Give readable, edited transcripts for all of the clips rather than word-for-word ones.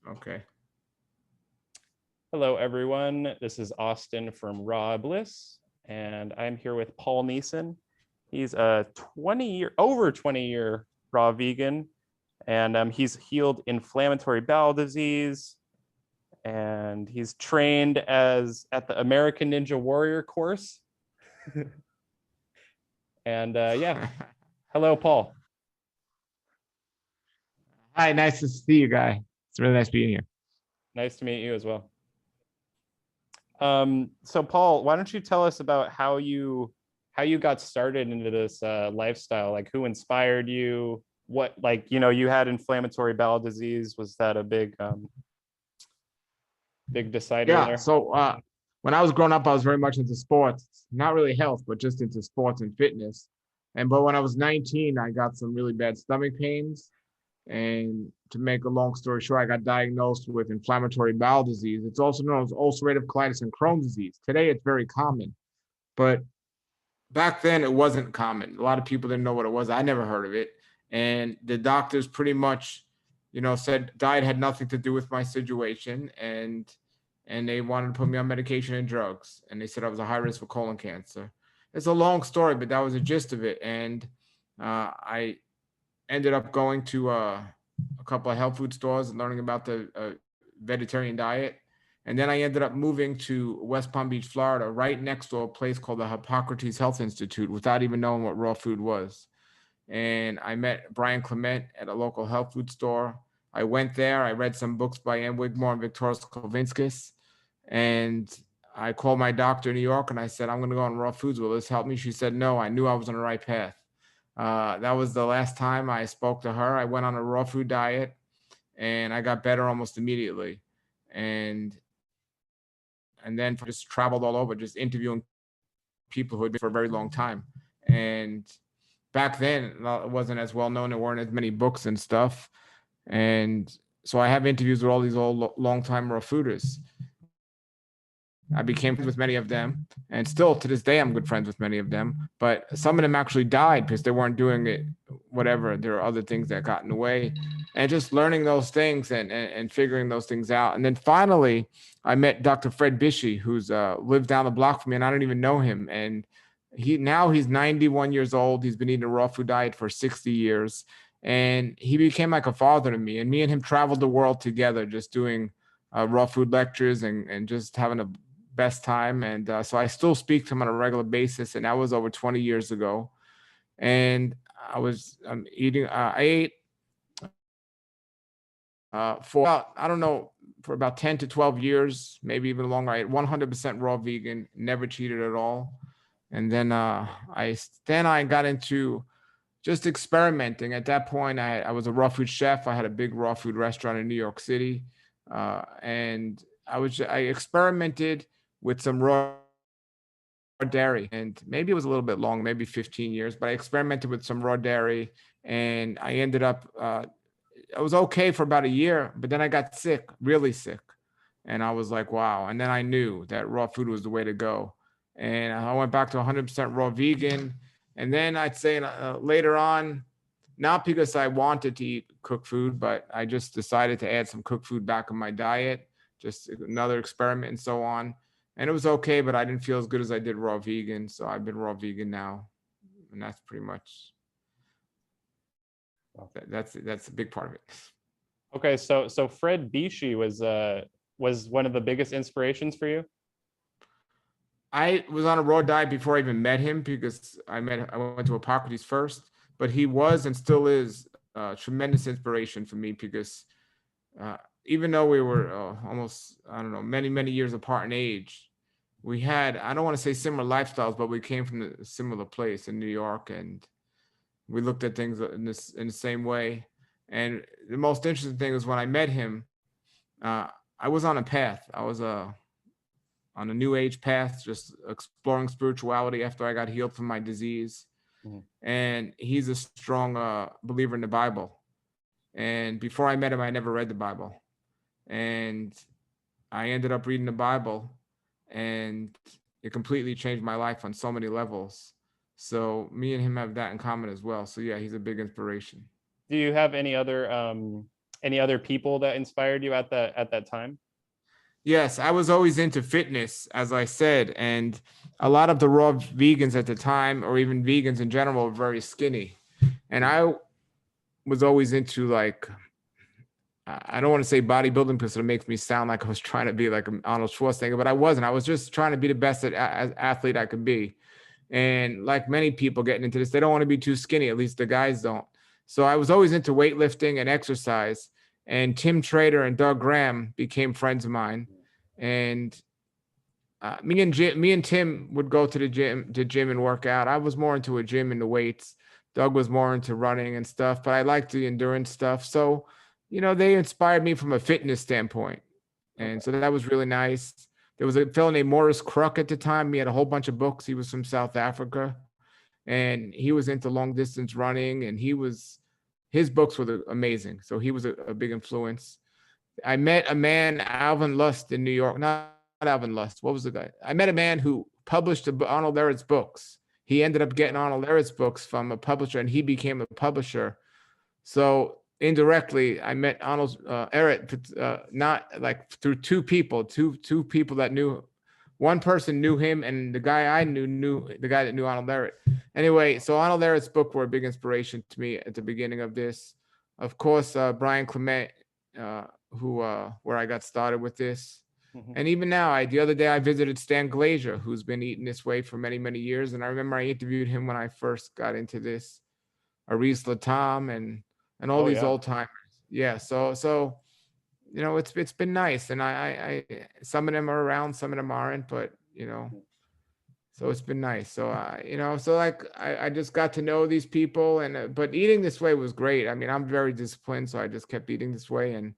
Okay. Hello, everyone. This is Austin from Raw Bliss, and I'm here with Paul Theessene. He's a over 20-year raw vegan, and he's healed inflammatory bowel disease, and he's trained as at the American Ninja Warrior course. And yeah, hello, Paul. Hi, nice to see you, guy. It's really nice being here. Nice to meet you as well. So Paul, why don't you tell us about how you got started into this lifestyle? Like, who inspired you? What, like, you had inflammatory bowel disease. Was that a big decider Yeah. there? So when I was growing up, I was very much into sports, not really health, but just into sports and fitness. But when I was 19, I got some really bad stomach pains. And to make a long story short, I got diagnosed with inflammatory bowel disease. It's also known as ulcerative colitis and Crohn's disease. Today, it's very common, but back then it wasn't common. A lot of people didn't know what it was. I never heard of it. And the doctors pretty much, said diet had nothing to do with my situation, and they wanted to put me on medication and drugs. And they said I was a high risk for colon cancer. It's a long story, but that was the gist of it. And I ended up going to a couple of health food stores and learning about the vegetarian diet. And then I ended up moving to West Palm Beach, Florida, right next to a place called the Hippocrates Health Institute without even knowing what raw food was. And I met Brian Clement at a local health food store. I went there. I read some books by Ann Wigmore and Viktoras Kulvinskas. And I called my doctor in New York and I said, I'm going to go on raw foods. Will this help me? She said, no, I knew I was on the right path. That was the last time I spoke to her. I went on a raw food diet and I got better almost immediately. And and then just traveled all over, just interviewing people who had been for a very long time. And back then, it wasn't as well known. There weren't as many books and stuff. And so I have interviews with all these old, long time raw fooders. I became friends with many of them, and still to this day, I'm good friends with many of them. But some of them actually died because they weren't doing it, whatever. There are other things that got in the way. And just learning those things and figuring those things out. And then finally, I met Dr. Fred Bishey, who's lived down the block from me, and I don't even know him. And he's 91 years old. He's been eating a raw food diet for 60 years. And he became like a father to me. And me and him traveled the world together, just doing raw food lectures and just having a best time. And so I still speak to him on a regular basis. And that was over 20 years ago. And I ate for about, I don't know, for about 10 to 12 years, maybe even longer. I ate 100% raw vegan, never cheated at all. And then I got into just experimenting. At that point, I was a raw food chef. I had a big raw food restaurant in New York City. And I experimented with some raw dairy, and maybe it was a little bit long, maybe 15 years, but I experimented with some raw dairy, and I ended up I was okay for about a year, but then I got sick, really sick. And I was like, wow. And then I knew that raw food was the way to go. And I went back to 100% raw vegan. And then I'd say later on, not because I wanted to eat cooked food, but I just decided to add some cooked food back in my diet, just another experiment and so on. And it was okay, but I didn't feel as good as I did raw vegan. So I've been raw vegan now. And that's pretty much, that's a big part of it. Okay, so Fred Bishey was one of the biggest inspirations for you. I was on a raw diet before I even met him because I went to Hippocrates first, but he was and still is a tremendous inspiration for me because uh, even though we were almost, I don't know, many years apart in age, we had, I don't want to say similar lifestyles, but we came from a similar place in New York, and we looked at things in the same way. And the most interesting thing was when I met him, uh, I was on a path. I was on a new age path, just exploring spirituality after I got healed from my disease. Mhm. And he's a strong believer in the Bible. And before I met him, I never read the Bible. And I ended up reading the Bible, and it completely changed my life on so many levels. So me and him have that in common as well. So yeah, he's a big inspiration. Do you have any other people that inspired you at that time? Yes, I was always into fitness, as I said, and a lot of the raw vegans at the time, or even vegans in general, were very skinny. And I was always into like, I don't want to say bodybuilding because it makes me sound like I was trying to be like Arnold Schwarzenegger, but I wasn't. I was just trying to be the best athlete I could be. And like many people getting into this, they don't want to be too skinny. At least the guys don't. So I was always into weightlifting and exercise. And Tim Trader and Doug Graham became friends of mine. And me and Tim would go to the gym and work out. I was more into a gym and the weights. Doug was more into running and stuff, but I liked the endurance stuff. So, they inspired me from a fitness standpoint. And so that was really nice. There was a fellow named Maurice Kruk at the time. He had a whole bunch of books. He was from South Africa, and he was into long distance running, and his books were amazing. So he was a big influence. I met a man, Alvin Lust, in New York. Not Alvin Lust. What was the guy? I met a man who published Arnold Ehret's books. He ended up getting Arnold Ehret's books from a publisher, and he became a publisher. So indirectly, I met Arnold Ehret, not like through two people that knew. One person knew him, and the guy I knew the guy that knew Arnold Ehret. Anyway, so Arnold Ehret's book were a big inspiration to me at the beginning of this. Of course, Brian Clement, where I got started with this. And even now, the other day I visited Stan Glazier, who's been eating this way for many, many years. And I remember I interviewed him when I first got into this, Aris Latam and all these old timers. Yeah. So it's been nice. And I some of them are around, some of them aren't, but so it's been nice. So so like I just got to know these people, and but eating this way was great. I mean, I'm very disciplined, so I just kept eating this way. And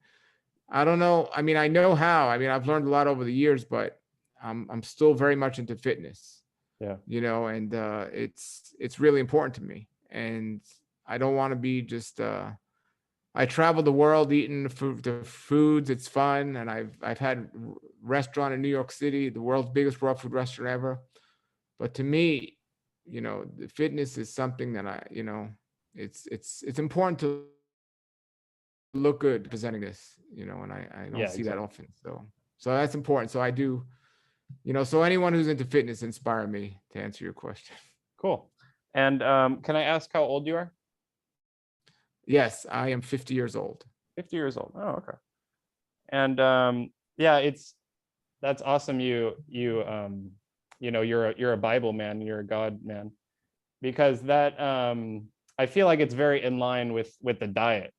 I don't know. I mean, I know how. I mean, I've learned a lot over the years, but I'm still very much into fitness. Yeah. And it's really important to me. And I don't want to be just. I travel the world eating the foods. It's fun, and I've had a restaurant in New York City, the world's biggest raw food restaurant ever. But to me, the fitness is something that it's important to look good presenting this, and I don't see that often. So that's important. So I do, so anyone who's into fitness inspire me, to answer your question. Cool. And can I ask how old you are? Yes, I am 50 years old. 50 years old. Oh, okay. And yeah, that's awesome. You're a Bible man, you're a God man, because that I feel like it's very in line with the diet,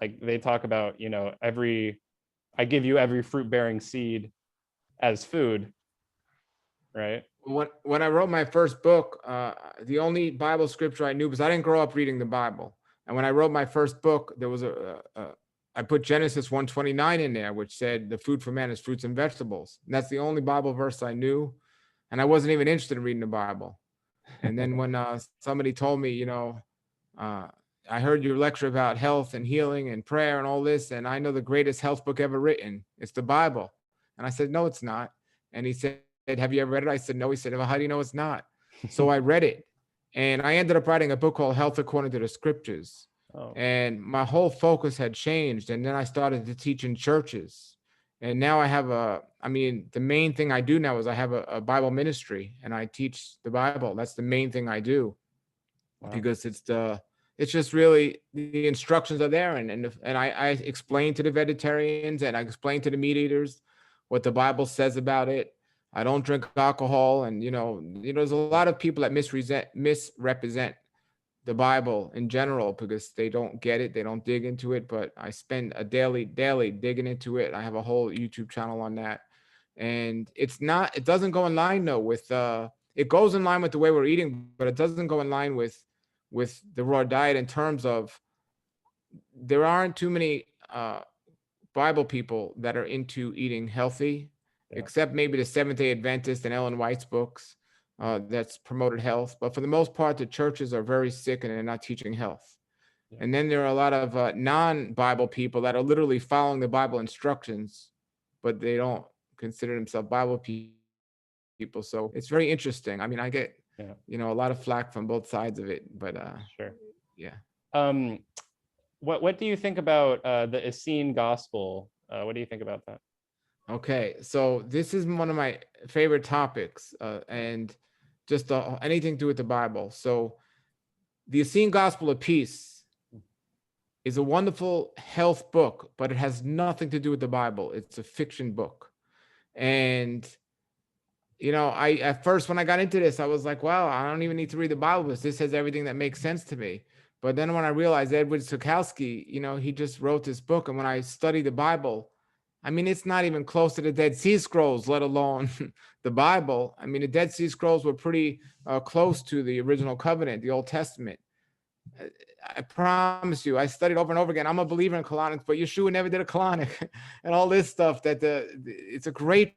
like they talk about, I give you every fruit bearing seed as food, right? When I wrote my first book, the only Bible scripture I knew, because I didn't grow up reading the Bible. And when I wrote my first book, there was I put Genesis 1:29 in there, which said the food for man is fruits and vegetables. And that's the only Bible verse I knew. And I wasn't even interested in reading the Bible. And then when somebody told me, I heard your lecture about health and healing and prayer and all this, and I know the greatest health book ever written. It's the Bible. And I said, no, it's not. And he said, have you ever read it? I said, no. He said, well, how do you know it's not? So I read it. And I ended up writing a book called Health According to the Scriptures. Oh. And my whole focus had changed. And then I started to teach in churches. And now I have the main thing I do now is I have a Bible ministry, and I teach the Bible. That's the main thing I do. Wow. Because it's just really the instructions are there. And I explain to the vegetarians, and I explain to the meat eaters what the Bible says about it. I don't drink alcohol. And, there's a lot of people that misrepresent the Bible in general because they don't get it. They don't dig into it. But I spend a daily digging into it. I have a whole YouTube channel on that. And it doesn't go in line though with, it goes in line with the way we're eating, but it doesn't go in line with the raw diet in terms of there aren't too many Bible people that are into eating healthy. Yeah. Except maybe the Seventh-day Adventist and Ellen White's books that's promoted health. But for the most part, the churches are very sick and they're not teaching health. Yeah. And then there are a lot of non-Bible people that are literally following the Bible instructions, but they don't consider themselves Bible people. So it's very interesting. I mean, I get, a lot of flack from both sides of it, but sure. Yeah. what do you think about the Essene gospel? What do you think about that? Okay, so this is one of my favorite topics, and just anything to do with the Bible. So the Essene Gospel of Peace is a wonderful health book, but it has nothing to do with the Bible. It's a fiction book. And I at first when I got into this, I was like, wow, I don't even need to read the Bible because this has everything that makes sense to me. But then when I realized Edward Sukowski, he just wrote this book. And when I studied the Bible, I mean, it's not even close to the Dead Sea Scrolls, let alone the Bible. I mean, the Dead Sea Scrolls were pretty close to the original covenant, the Old Testament. I promise you, I studied over and over again. I'm a believer in colonics, but Yeshua never did a colonic and all this stuff. It's a great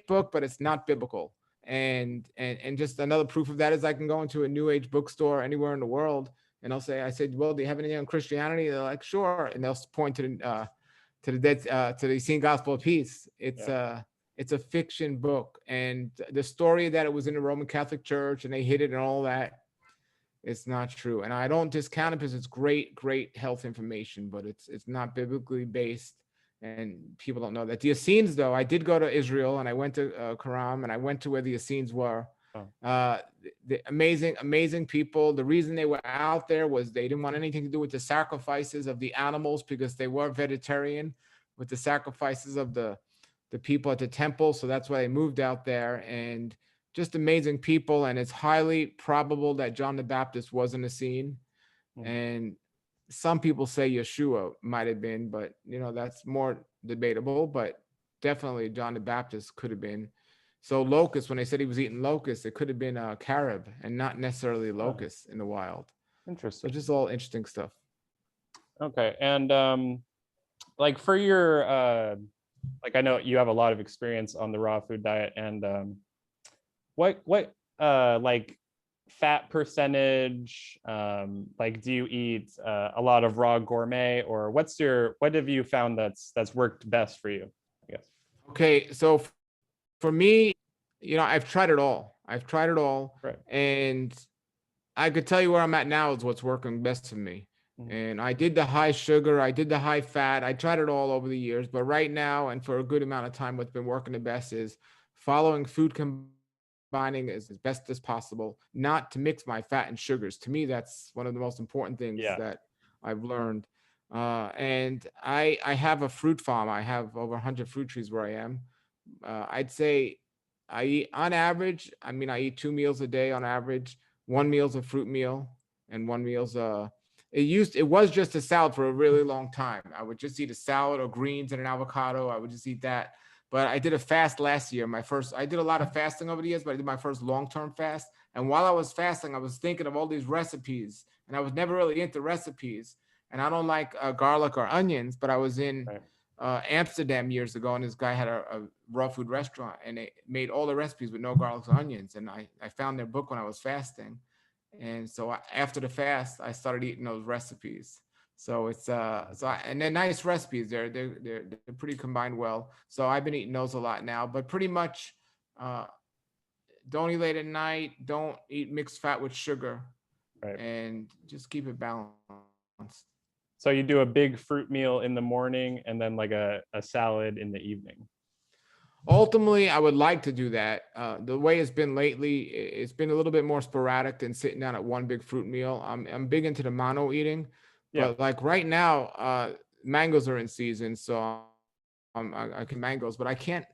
book, but it's not biblical. And just another proof of that is I can go into a New Age bookstore anywhere in the world, and I said, well, do you have anything on Christianity? They're like, sure, and they'll point to the Essene Gospel of Peace. It's a fiction book, and the story that it was in the Roman Catholic Church and they hid it and all that, it's not true. And I don't discount it because it's great health information, but it's not biblically based, and people don't know that. The Essenes, though, I did go to Israel and I went to Karam and I went to where the Essenes were. The amazing people. The reason they were out there was they didn't want anything to do with the sacrifices of the animals because they were vegetarian with the sacrifices of the people at the temple. So that's why they moved out there, and just amazing people. And it's highly probable that John the Baptist was an Essene. And some people say Yeshua might have been, but that's more debatable. But definitely John the Baptist could have been. So locusts, when they said he was eating locusts, it could have been a carob and not necessarily locusts in the wild. Interesting. So just all interesting stuff. Okay, and like for your like I know you have a lot of experience on the raw food diet, and what like fat percentage, like do you eat a lot of raw gourmet, or what have you found that's worked best for you, I guess? Okay, so for me, I've tried it all. Right. And I could tell you where I'm at now is what's working best for me. And I did the high sugar, I did the high fat, I tried it all over the years. But right now, and for a good amount of time, what's been working the best is following food combining as best as possible, not to mix my fat and sugars. To me, that's one of the most important things that I've learned. And I have a fruit farm. I have over 100 fruit trees where I am. I'd say I eat on average. I mean, I eat 2 meals a day on average. One meal's a fruit meal, and one meal's it was just a salad for a really long time. I would just eat a salad or greens and an avocado. I would just eat that. But I did a fast last year. I did a lot of fasting over the years, but I did my first long-term fast. And while I was fasting, I was thinking of all these recipes, and I was never really into recipes. And I don't like garlic or onions, but I was in Amsterdam years ago, and this guy had a raw food restaurant, and they made all the recipes with no garlic or onions. And I found their book when I was fasting. And so after the fast, I started eating those recipes. So and they're nice recipes. They're pretty combined well. So I've been eating those a lot now. But pretty much, don't eat late at night. Don't eat mixed fat with sugar, and just keep it balanced. So you do a big fruit meal in the morning and then like a salad in the evening. Ultimately, I would like to do that. The way it's been lately, it's been a little bit more sporadic than sitting down at one big fruit meal. I'm big into the mono eating, but like right now, mangoes are in season, so I can mangoes, but I can't.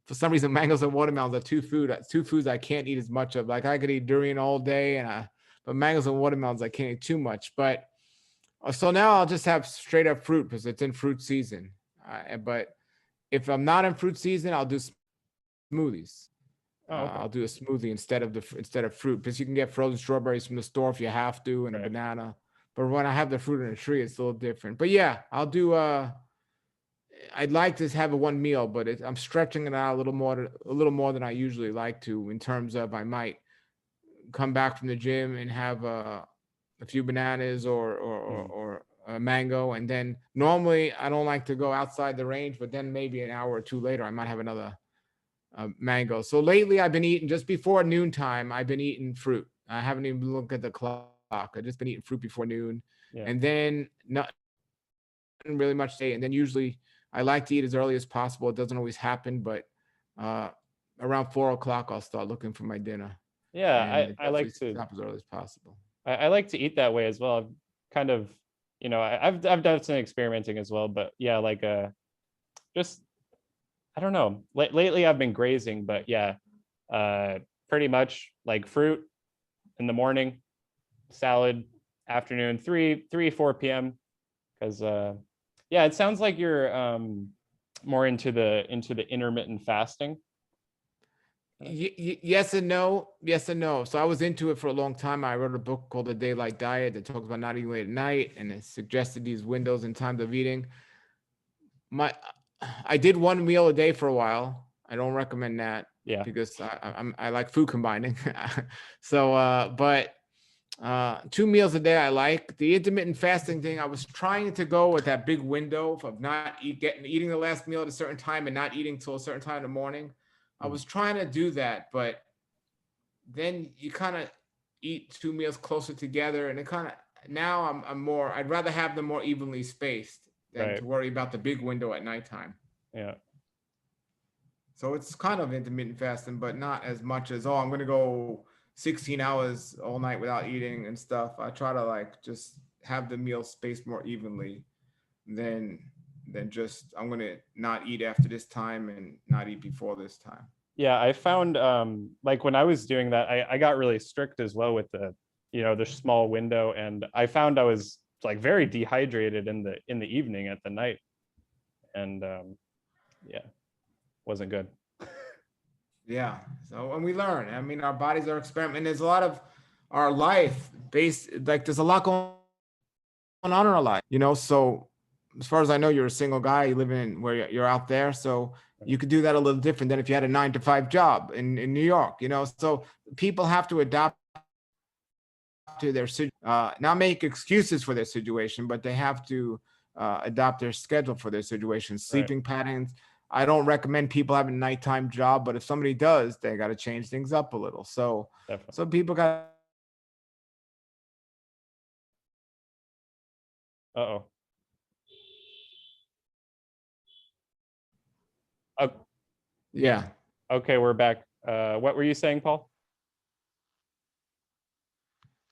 For some reason, mangoes and watermelons are two foods I can't eat as much of. Like I could eat durian all day, but mangoes and watermelons I can't eat too much. But so now I'll just have straight up fruit because it's in fruit season. But if I'm not in fruit season, I'll do smoothies. I'll do a smoothie instead of fruit, because you can get frozen strawberries from the store if you have to, and a banana. But when I have the fruit in a tree, it's a little different. But yeah, I'll do. I'd like to have a one meal, but I'm stretching it out a little more than I usually like to. In terms of, I might come back from the gym and have a few bananas or a mango, and then normally I don't like to go outside the range, but then maybe an hour or two later I might have another mango. So lately I've been eating just before noontime. I've been eating fruit. I haven't even looked at the clock. I've just been eating fruit before noon, and then really much day. And then usually I like to eat as early as possible. It doesn't always happen, but uh, around 4 o'clock, I'll start looking for my dinner, Yeah, and I definitely like to stop as early as possible. I like to eat that way as well. I've kind of, I've done some experimenting as well, but yeah, like just I don't know. Lately I've been grazing, but yeah, pretty much like fruit in the morning, salad afternoon, 4 p.m. Because yeah, it sounds like you're more into the intermittent fasting. Yes and no. Yes and no. So I was into it for a long time. I wrote a book called The Daylight Diet that talks about not eating late at night, and it suggested these windows and times of eating. I did one meal a day for a while. I don't recommend that Yeah, because I like food combining. So but 2 meals a day I like. The intermittent fasting thing, I was trying to go with that big window of not eating the last meal at a certain time and not eating till a certain time in the morning. I was trying to do that, but then you kind of eat 2 meals closer together, and it kind of, now I'm more, I'd rather have them more evenly spaced than right. to worry about the big window at nighttime. Yeah. So it's kind of intermittent fasting, but not as much as, oh, I'm gonna go 16 hours all night without eating and stuff. I try to like just have the meal spaced more evenly than just, I'm gonna not eat after this time and not eat before this time. Yeah, I found like when I was doing that, I got really strict as well with the, the small window, and I found I was like very dehydrated in the evening at the night, and yeah, wasn't good. Yeah. So, and we learn. I mean, our bodies are experiment. There's a lot of our life based, like there's a lot going on in our life, So as far as I know, you're a single guy, you live in where you're out there. So you could do that a little different than if you had a 9 to 5 job in New York, So people have to adapt to their not make excuses for their situation, but they have to adopt their schedule for their situation, Right. sleeping patterns. I don't recommend people having a nighttime job, but if somebody does, they got to change things up a little. So Definitely. people got. Uh-oh. Yeah. Okay, we're back. What were you saying, Paul?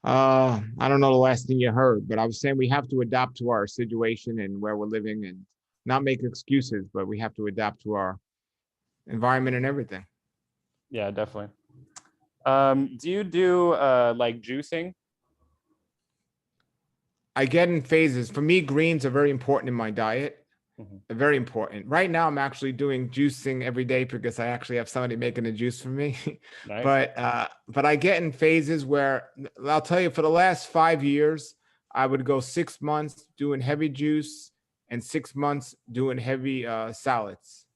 I don't know the last thing you heard, but I was saying we have to adapt to our situation and where we're living and not make excuses, but we have to adapt to our environment and everything. Yeah, definitely. Do you do like juicing? I get in phases. For me, greens are very important in my diet. Mhm. Very important. Right now, I'm actually doing juicing every day because I actually have somebody making a juice for me. Nice. But I get in phases where, I'll tell you, for the last 5 years, I would go 6 months doing heavy juice and 6 months doing heavy salads.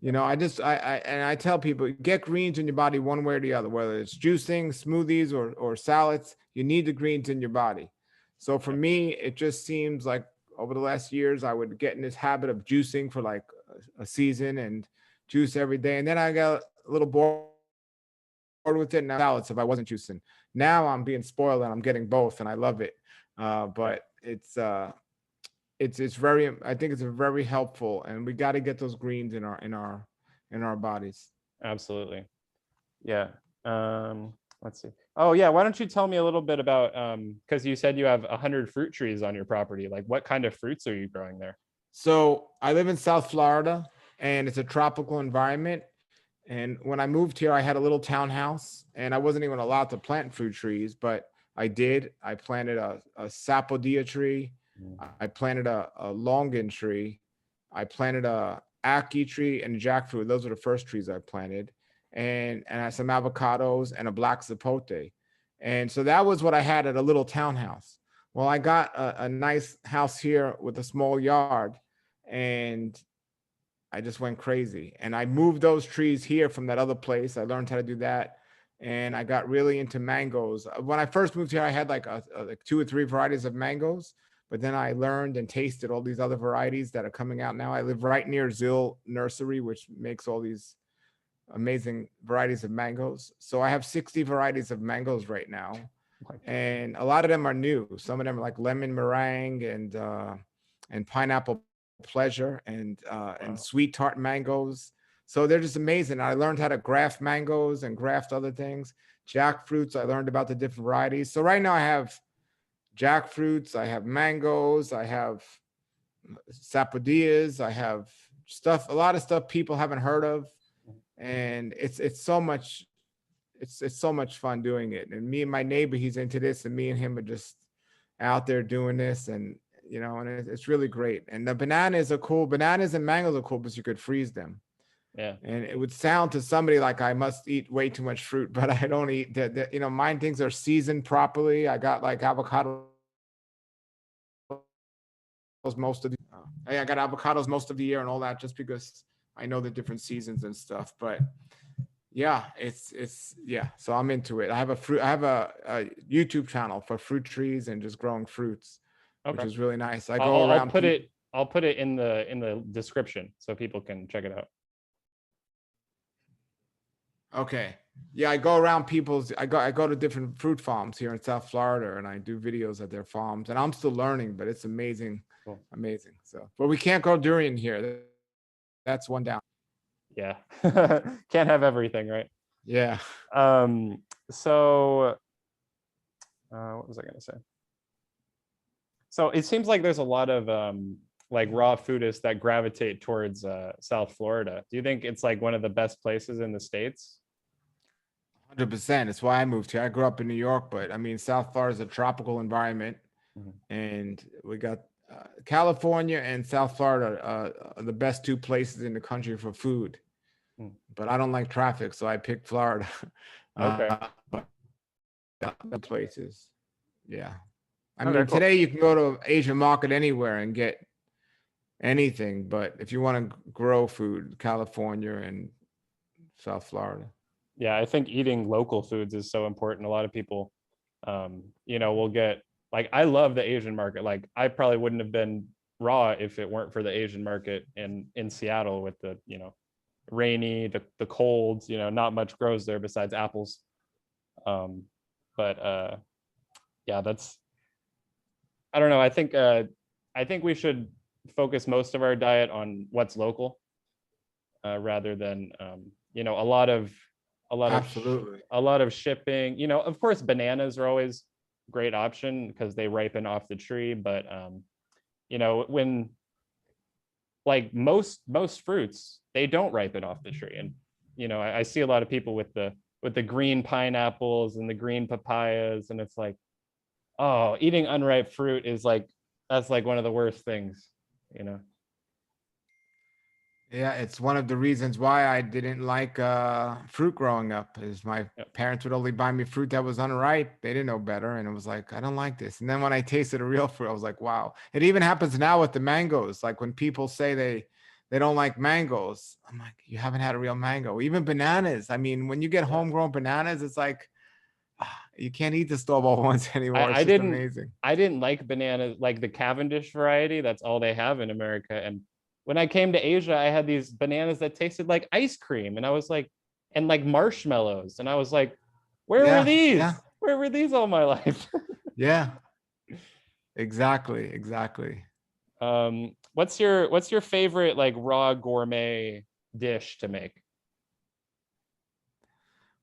I tell people, get greens in your body one way or the other, whether it's juicing, smoothies, or salads. You need the greens in your body. So for Yep. me, it just seems like over the last years, I would get in this habit of juicing for like a season and juice every day, and then I got a little bored with it. Now salads if I wasn't juicing. Now I'm being spoiled and I'm getting both, and I love it. Right. But it's very, I think it's very helpful, and we got to get those greens in our bodies. Absolutely. Yeah. Let's see. Oh yeah, why don't you tell me a little bit about because you said you have 100 fruit trees on your property. Like what kind of fruits are you growing there? So I live in South Florida, and it's a tropical environment. And when I moved here, I had a little townhouse, and I wasn't even allowed to plant fruit trees, but I did. I planted a sapodilla tree. Mm. I planted a longan tree. I planted a ackee tree and a jackfruit. Those are the first trees I planted, and I had some avocados and a black zapote. And so that was what I had at a little townhouse. Well, I got a nice house here with a small yard, and I just went crazy. And I moved those trees here from that other place. I learned how to do that. And I got really into mangoes. When I first moved here, I had like 2 or 3 varieties of mangoes, but then I learned and tasted all these other varieties that are coming out now. I live right near Zill Nursery, which makes all these amazing varieties of mangoes. So I have 60 varieties of mangoes right now. Like, And a lot of them are new. Some of them are like lemon meringue and and pineapple pleasure and Wow. sweet tart mangoes. So they're just amazing. I learned how to graft mangoes and graft other things. Jackfruits, I learned about the different varieties. So right now I have jackfruits, I have mangoes, I have sapodillas, I have stuff, a lot of stuff people haven't heard of, and it's so much, it's so much fun doing it. And me and my neighbor, he's into this, and me and him are just out there doing this, and and it's really great. And the bananas are cool. Bananas and mangoes are cool because you could freeze them. Yeah. And it would sound to somebody like I must eat way too much fruit, but I don't eat that. Mine things are seasoned properly. I got like avocados most of the I got avocados most of the year and all that, just because I know the different seasons and stuff. But yeah, it's yeah. So I'm into it. I have a YouTube channel for fruit trees and just growing fruits, which Okay. is really nice. I I'll, go I'll I'll around put people. it. I'll put it in the description so people can check it out. Okay. Yeah, I go around people's. I go to different fruit farms here in South Florida, and I do videos at their farms. And I'm still learning, but it's amazing, Cool. amazing. So, but we can't grow durian here. That's one down. Yeah. Can't have everything, right? Yeah. Um. So, what was I gonna say? So it seems like there's a lot of like raw foodists that gravitate towards South Florida. Do you think it's like one of the best places in the States? 100%. It's why I moved here. I grew up in New York, but I mean, South Florida is a tropical environment, Mhm. and we got California and South Florida are the best two places in the country for food. Mm. But I don't like traffic, so I picked Florida. Okay. But other places, yeah. I Okay, mean, cool. today you can go to Asian market anywhere and get anything, but if you want to grow food, California and South Florida. Yeah, I think eating local foods is so important. A lot of people, will get like I love the Asian market. Like I probably wouldn't have been raw if it weren't for the Asian market in Seattle with the rainy, the colds. Not much grows there besides apples. Um, but yeah, that's I don't know. I think we should focus most of our diet on what's local rather than a lot of a lot of Absolutely. a lot of shipping. Of course, bananas are always a great option because they ripen off the tree. But when like most fruits, they don't ripen off the tree, and I see a lot of people with the green pineapples and the green papayas, and it's like, oh, eating unripe fruit is like that's like one of the worst things, you know. Yeah, it's one of the reasons why I didn't like fruit growing up. Is my Yep. parents would only buy me fruit that was unripe. They didn't know better, and it was like, I don't like this. And then when I tasted a real fruit, I was like, wow. It even happens now with the mangoes. Like when people say they don't like mangoes, I'm like, you haven't had a real mango. Even bananas. I mean, when you get Yeah. homegrown bananas, it's like you can't eat the store-bought ones anymore. I, It's I just didn't amazing. I didn't like bananas like the Cavendish variety. That's all they have in America. And when I came to Asia, I had these bananas that tasted like ice cream, and I was like, and like marshmallows, and I was like, where were Yeah, yeah, these? Where were these all my life? yeah. Exactly, exactly. What's your favorite like raw gourmet dish to make?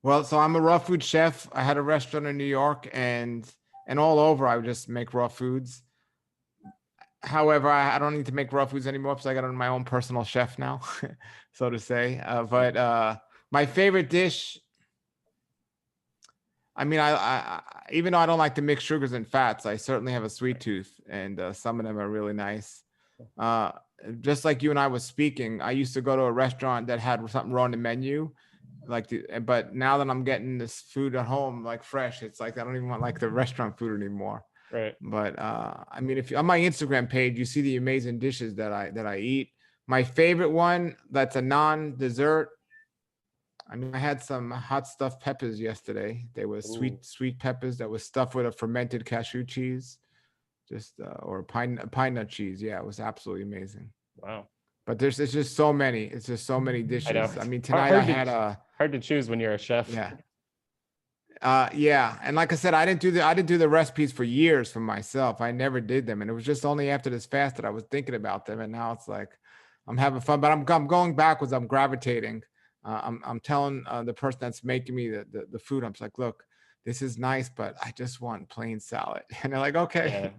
Well, so I'm a raw food chef. I had a restaurant in New York and all over. I would just make raw foods. However, I don't need to make raw foods anymore because I got my own personal chef now, so to say. But my favorite dish. I mean, even though I don't like to mix sugars and fats, I certainly have a sweet tooth, and some of them are really nice. Uh, just like you and I was speaking, I used to go to a restaurant that had something raw on the menu, but now that I'm getting this food at home, like fresh, it's like I don't even want like the restaurant food anymore. Right. But I mean, if you, on my Instagram page, you see the amazing dishes that I eat. My favorite one that's a non-dessert. I mean, I had some hot stuffed peppers yesterday. They were Ooh, sweet peppers that was stuffed with a fermented cashew cheese, just or pine nut cheese. Yeah, it was absolutely amazing. wow. But it's just so many. It's just so many I know. dishes. I It's mean, hard, tonight I hard to had a hard to choose when you're a chef. yeah. Yeah, and like I said, I didn't do the recipes for years for myself. I never did them, and it was just only after this fast that I was thinking about them. And now it's like I'm having fun, but I'm going backwards. I'm gravitating. I'm telling the person that's making me the food. I'm just like, look, this is nice, but I just want plain salad. And they're like, okay.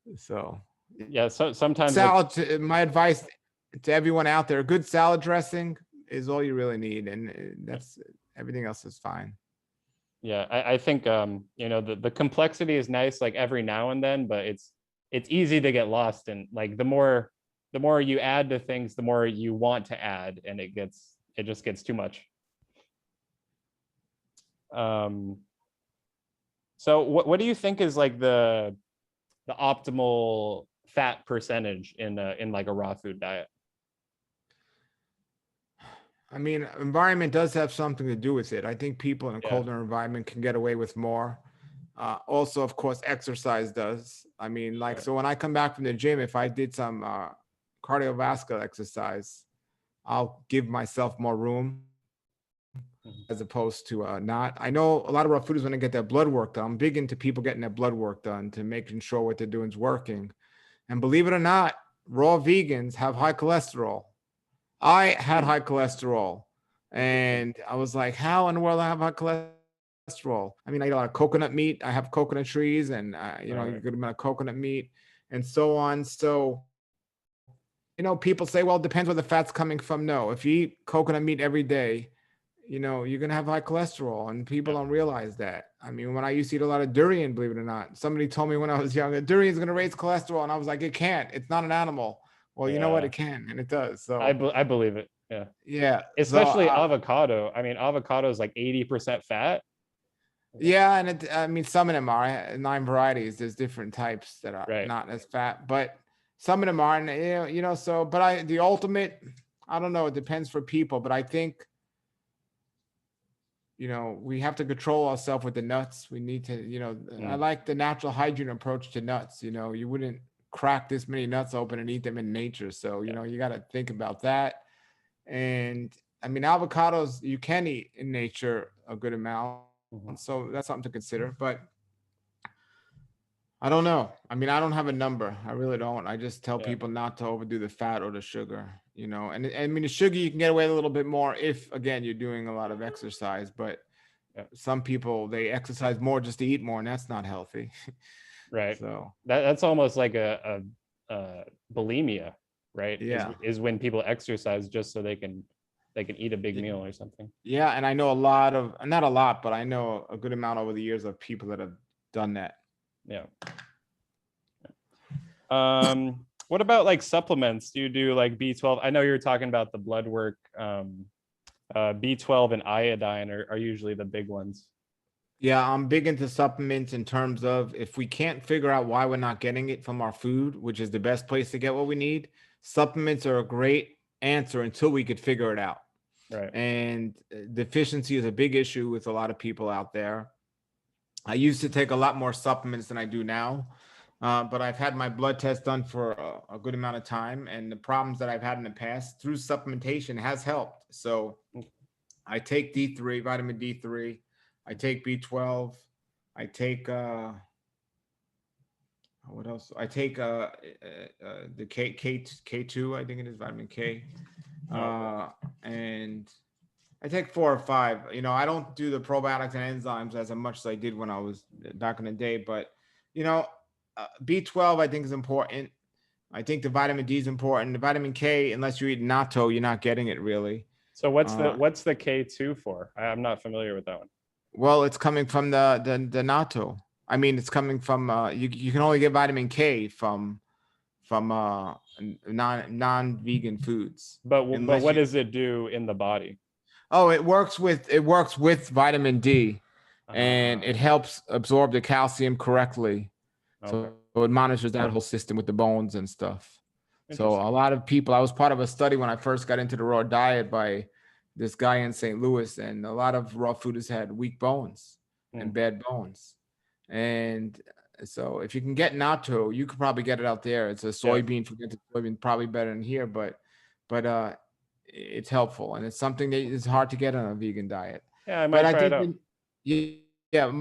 Yeah. So Yeah. So sometimes like, salad. My advice to everyone out there: a good salad dressing is all you really need, and that's everything else is fine. yeah, I think you know, the complexity is nice like every now and then, but it's easy to get lost in like the more you add to things, the more you want to add, and it just gets too much. Um, so what do you think is like the optimal fat percentage in like a raw food diet? I mean, environment does have something to do with it. I think people in a Yeah. colder environment can get away with more. Also, of course, exercise does. I mean, like, Right. so when I come back from the gym, if I did some cardiovascular exercise, I'll give myself more room Mhm. as opposed to not. I know a lot of raw fooders want to get their blood work done. I'm big into people getting their blood work done to making sure what they're doing is working. And believe it or not, raw vegans have high cholesterol. I had Hmm. high cholesterol, Interesting. and I was like, how in the world I have high cholesterol? I mean, I eat a lot of coconut meat. I have coconut trees, and All a right. good amount of coconut meat, and so on. So, people say, well, it depends where the fat's coming from. No, if you eat coconut meat every day, you're gonna have high cholesterol, and people Yeah. don't realize that. I mean, when I used to eat a lot of durian, believe it or not, somebody told me when I was young that durian's gonna raise cholesterol, and I was like, it can't. It's not an animal. Well, you know what? Yeah. It can, and it does. So, I believe it. Yeah. yeah. So, Especially avocado. I mean, avocado is like 80% fat. yeah, and I mean, some of them are 9 varieties. There's different types that are Right. not as fat, but some of them are. And so, but the ultimate, I don't know. It depends for people, but I think we have to control ourselves with the nuts. We need to, I Mm, like the natural hygiene approach to nuts. You wouldn't crack this many nuts open and eat them in nature. So, yeah. you got to think about that. And I mean, avocados you can eat in nature a good amount. Mhm. So that's something to consider. But I don't know. I mean, I don't have a number. I really don't. I just tell Yeah. people not to overdo the fat or the sugar, And I mean, the sugar you can get away with a little bit more if, again, you're doing a lot of exercise. But Yeah. some people they exercise more just to eat more, and that's not healthy. Right. So That's almost like a bulimia, right? yeah, Is when people exercise just so they can eat a big Y- meal or something. yeah. And I know a lot of, not a lot, but I know a good amount over the years of people that have done that. Yeah. What about like supplements? Do you do like B12? I know you're talking about the blood work. B12 and iodine are usually the big ones. Yeah, I'm big into supplements in terms of if we can't figure out why we're not getting it from our food, which is the best place to get what we need, supplements are a great answer until we could figure it out. Right. And deficiency is a big issue with a lot of people out there. I used to take a lot more supplements than I do now, but I've had my blood test done for a good amount of time, and the problems that I've had in the past through supplementation has helped. So I take D3, vitamin D3. I take B12. I take what else? I take the K2, I think it is vitamin K. Oh, okay. Uh, and I take 4 or 5. I don't do the probiotics and enzymes as much as I did when I was back in the day, but you know, B12 I think is important. I think the vitamin D is important. The vitamin K, unless you eat natto, you're not getting it really. So Uh, what's the K2 for? I'm not familiar with that one. Well, it's coming from the natto. I mean, it's coming from you can only get vitamin K from non-vegan foods But unless what you does it do in the body? Oh, it works with vitamin D, and Uh, it helps absorb the calcium correctly. okay. So it monitors that whole system with the bones and stuff. So Interesting. a lot of people, I was part of a study when I first got into the raw diet by this guy in St. Louis, and a lot of raw fooders had weak bones and Mm, bad bones. And so if you can get natto, you could probably get it out there. It's a yeah. soybean, forget the soybean, probably better than here, but it's helpful, and it's something that is hard to get on a vegan diet. Yeah, I But might I try it think out. Yeah,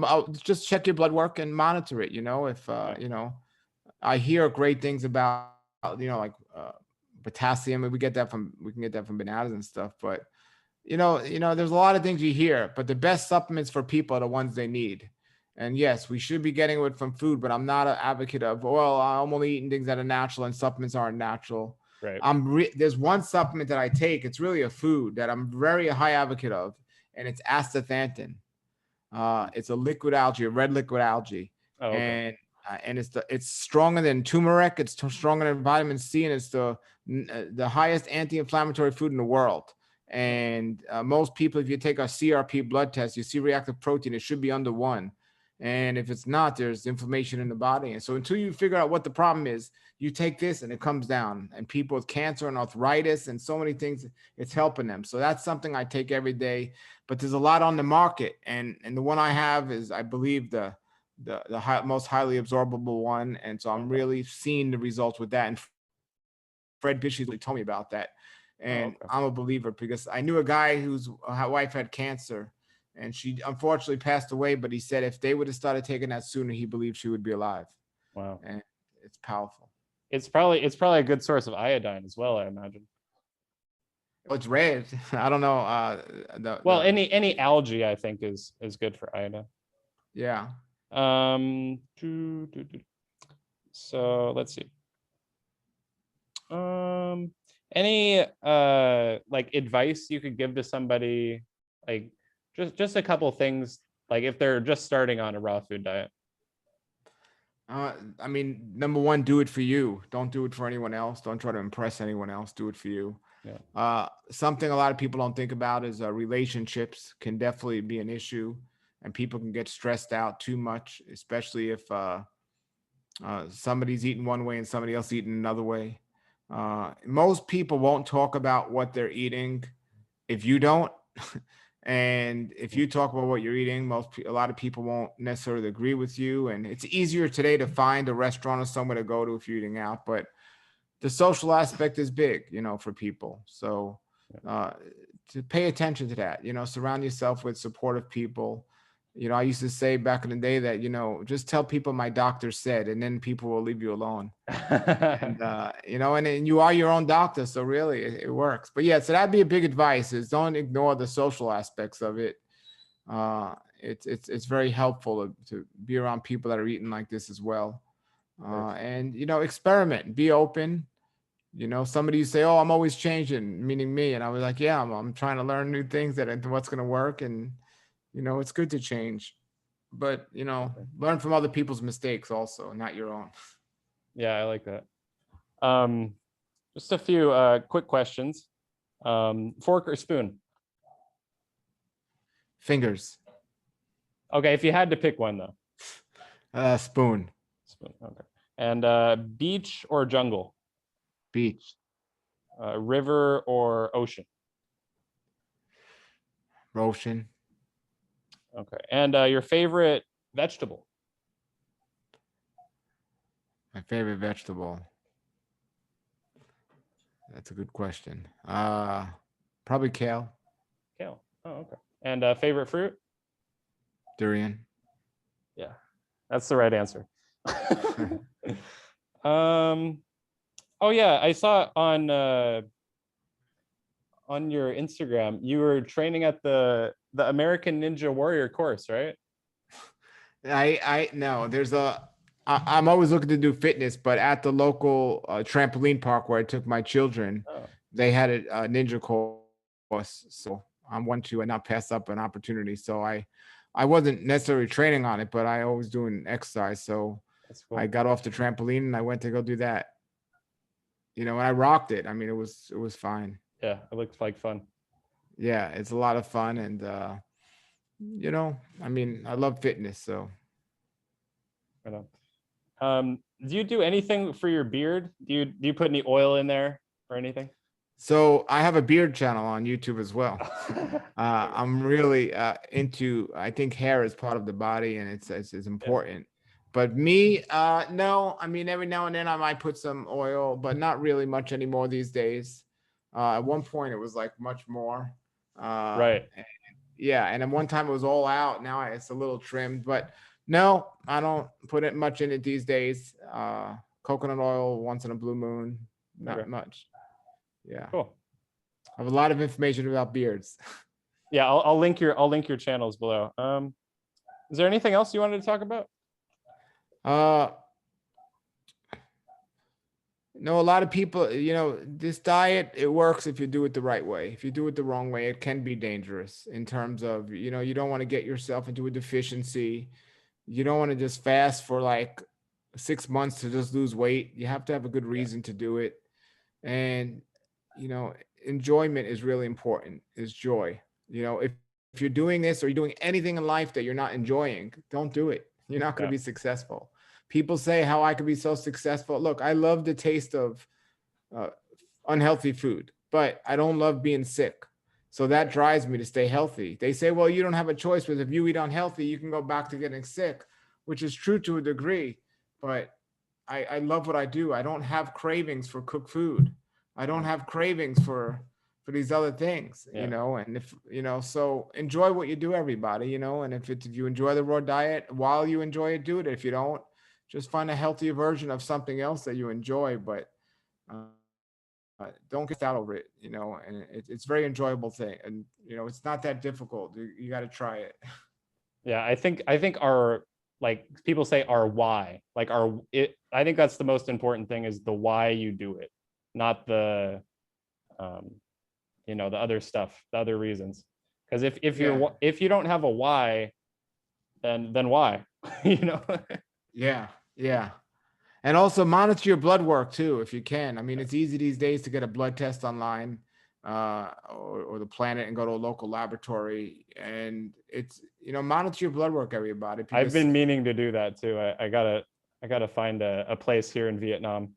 just check your blood work and monitor it. If Yeah. I hear great things about like potassium, and we can get that from bananas and stuff. But there's a lot of things you hear, but the best supplements for people are the ones they need. And yes, we should be getting it from food, but I'm not an advocate of, well, I'm only eating things that are natural and supplements aren't natural. Right. There's one supplement that I take. It's really a food that I'm very high advocate of, and it's astaxanthin. It's a liquid algae, a red liquid algae, Oh, okay. and it's stronger than turmeric. It's stronger than vitamin C, and it's the highest anti-inflammatory food in the world. And most people, if you take a CRP blood test, you see reactive protein, it should be under 1. And if it's not, there's inflammation in the body. And so until you figure out what the problem is, you take this and it comes down. And people with cancer and arthritis and so many things, it's helping them. So that's something I take every day. But there's a lot on the market, and the one I have is, I believe, the most highly absorbable one. And so I'm Okay. really seeing the results with that. And Fred Bishley told me about that. Oh, And okay. I'm a believer because I knew a guy whose wife had cancer, and she unfortunately passed away. But he said if they would have started taking that sooner, he believed she would be alive. Wow. And it's powerful. It's probably a good source of iodine as well, I imagine. Well, it's red. I don't know. Well, any algae I think is good for iodine. Yeah. So let's see. Any like advice you could give to somebody, like just a couple things, like if they're just starting on a raw food diet? I mean, number one, do it for you. Don't do it for anyone else. Don't try to impress anyone else. Do it for you. Yeah. Something a lot of people don't think about is relationships can definitely be an issue, and people can get stressed out too much, especially if somebody's eating one way and somebody else eating another way. Most people won't talk about what they're eating if you don't. And if you talk about what you're eating, a lot of people won't necessarily agree with you. And it's easier today to find a restaurant or somewhere to go to if you're eating out, but the social aspect is big, for people. So to pay attention to that, surround yourself with supportive people. I used to say back in the day that, just tell people my doctor said, and then people will leave you alone. And and you are your own doctor, so really it works. But yeah, so that'd be a big advice: is don't ignore the social aspects of it. It's very helpful to be around people that are eating like this as well. And experiment, be open. Somebody say, "Oh, I'm always changing," meaning me, and I was like, "Yeah, I'm trying to learn new things that what's going to work." And it's good to change, but learn from other people's mistakes also, not your own. Yeah, I like that. Just a few quick questions. Fork or spoon? Fingers. Okay, if you had to pick one though. Spoon. Spoon. Okay. And beach or jungle? Beach. River or ocean? Ocean. Okay. And your favorite vegetable? My favorite vegetable. That's a good question. Probably kale. Kale. Oh, okay. And favorite fruit? Durian. Yeah, that's the right answer. Oh yeah, I saw on your Instagram you were training at the American Ninja Warrior course, right? I no, I'm always looking to do fitness, but at the local trampoline park where I took my children, Oh, they had a ninja course. So I'm one to not pass up an opportunity. So I wasn't necessarily training on it, but I always doing exercise. So that's cool. I got off the trampoline and I went to go do that. And I rocked it. I mean, it was fine. Yeah, it looks like fun. Yeah, it's a lot of fun. And I mean, I love fitness. So Right on. Do you do anything for your beard? Do you put any oil in there or anything? So I have a beard channel on YouTube as well. I'm really into. I think hair is part of the body, and it's important. But me, no. I mean, every now and then I might put some oil, but not really much anymore these days. At one point, it was like much more. Right. Yeah, and then one time it was all out. Now it's a little trimmed, but no, I don't put it much in it these days. Coconut oil once in a blue moon, not Okay, much. Yeah, cool. I have a lot of information about beards. Yeah, I'll link your channels below. Is there anything else you wanted to talk about? Uh, no, a lot of people, this diet, it works if you do it the right way. If you do it the wrong way, it can be dangerous in terms of, you don't want to get yourself into a deficiency. You don't want to just fast for like 6 months to just lose weight. You have to have a good Yeah, reason to do it. And, you know, enjoyment is really important, is joy. If you're doing this or you're doing anything in life that you're not enjoying, don't do it. You're not going to yeah, be successful. People say how I could be so successful. Look, I love the taste of uh, unhealthy food, but I don't love being sick. So that drives me to stay healthy. They say, well, you don't have a choice because if you eat unhealthy, you can go back to getting sick, which is true to a degree. But I love what I do. I don't have cravings for cooked food. I don't have cravings for these other things, yeah. and if so enjoy what you do, everybody, and if you enjoy the raw diet while you enjoy it, do it. If you don't, just find a healthier version of something else that you enjoy, but don't get out over it, and it's very enjoyable thing. And, it's not that difficult. You got to try it. Yeah, I think our, like people say our why, like our it I think that's the most important thing, is the why you do it, not the um the other stuff, the other reasons. Because Yeah. if you don't have a why, then why? you know? Yeah. Yeah. And also monitor your blood work too, if you can. I mean, it's easy these days to get a blood test online, or the Planet, and go to a local laboratory. And it's, monitor your blood work, everybody, I've because been meaning to do that too. I gotta find a place here in Vietnam.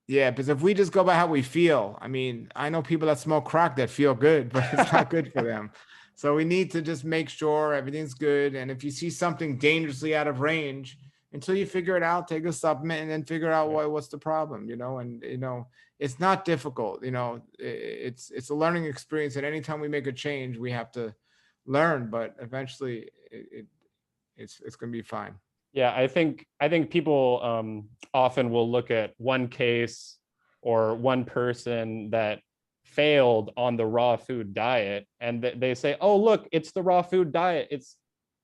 yeah, because if we just go by how we feel, I mean, I know people that smoke crack that feel good, but it's not good for them. So we need to just make sure everything's good. And if you see something dangerously out of range, until you figure it out, take a supplement and then figure out what's the problem, and it's not difficult. It's a learning experience. And anytime we make a change, we have to learn, but eventually it's gonna be fine. Yeah, I think people often will look at one case or one person that failed on the raw food diet, and they say, "Oh, look, it's the raw food diet." It's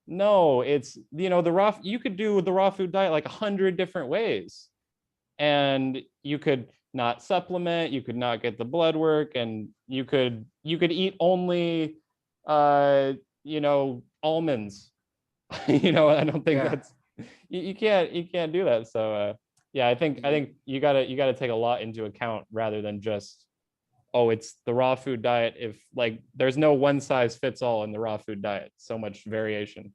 no, it's the raw. You could do the raw food diet like 100 different ways, and you could not supplement, you could not get the blood work, and you could eat only uh almonds. I don't think Yeah. that's you can't do that. So yeah, I think you gotta take a lot into account rather than just, oh, it's the raw food diet. If like there's no one size fits all in the raw food diet, so much variation.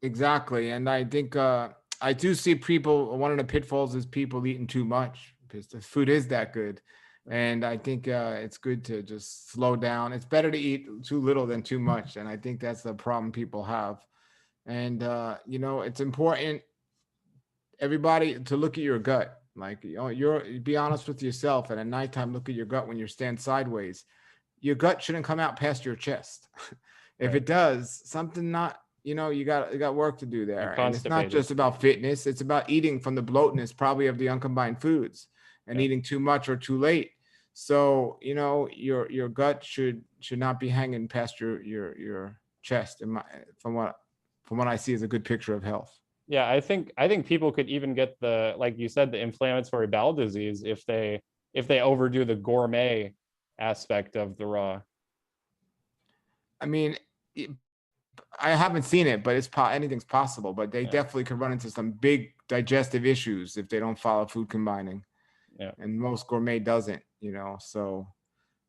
Exactly. And I think I do see people, one of the pitfalls is people eating too much because the food is that good. And I think it's good to just slow down. It's better to eat too little than too much. And I think that's the problem people have. And, it's important, everybody, to look at your gut. Like, be honest with yourself. And at nighttime, look at your gut when you're stand sideways. Your gut shouldn't come out past your chest. If Right. it does, something not, you got work to do You're there. And it's not constipated. just about fitness, it's about eating from the bloatness, probably of the uncombined foods, and Yeah. eating too much or too late. So, your gut should not be hanging past your chest. From what I see is a good picture of health. Yeah, I think people could even get the, like you said, the inflammatory bowel disease if they overdo the gourmet aspect of the raw. I mean, I haven't seen it, but anything's possible. But they Yeah. definitely could run into some big digestive issues if they don't follow food combining. Yeah. And most gourmet doesn't, so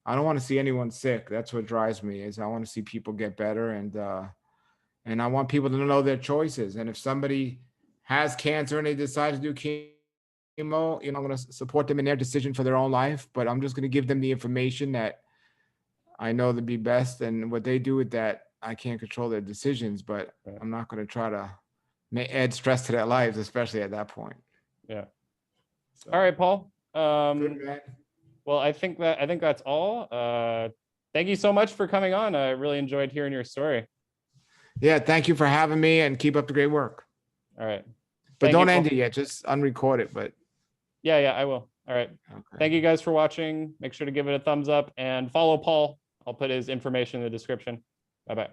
I don't want to see anyone sick. That's what drives me, is I want to see people get better, and I want people to know their choices. And if somebody has cancer and they decide to do chemo, I'm going to support them in their decision for their own life, but I'm just going to give them the information that I know to be best. And what they do with that, I can't control their decisions, but Yeah. I'm not going to try to add stress to their lives, especially at that point. Yeah. All So right, Paul. good, man. Well, I think that's all. thank you so much for coming on. I really enjoyed hearing your story. Yeah, thank you for having me, and keep up the great work. All right. But Thank don't you, end Paul. it yet. Just unrecord it. But Yeah, I will. All right. okay. Thank you guys for watching. Make sure to give it a thumbs up and follow Paul. I'll put his information in the description. Bye-bye.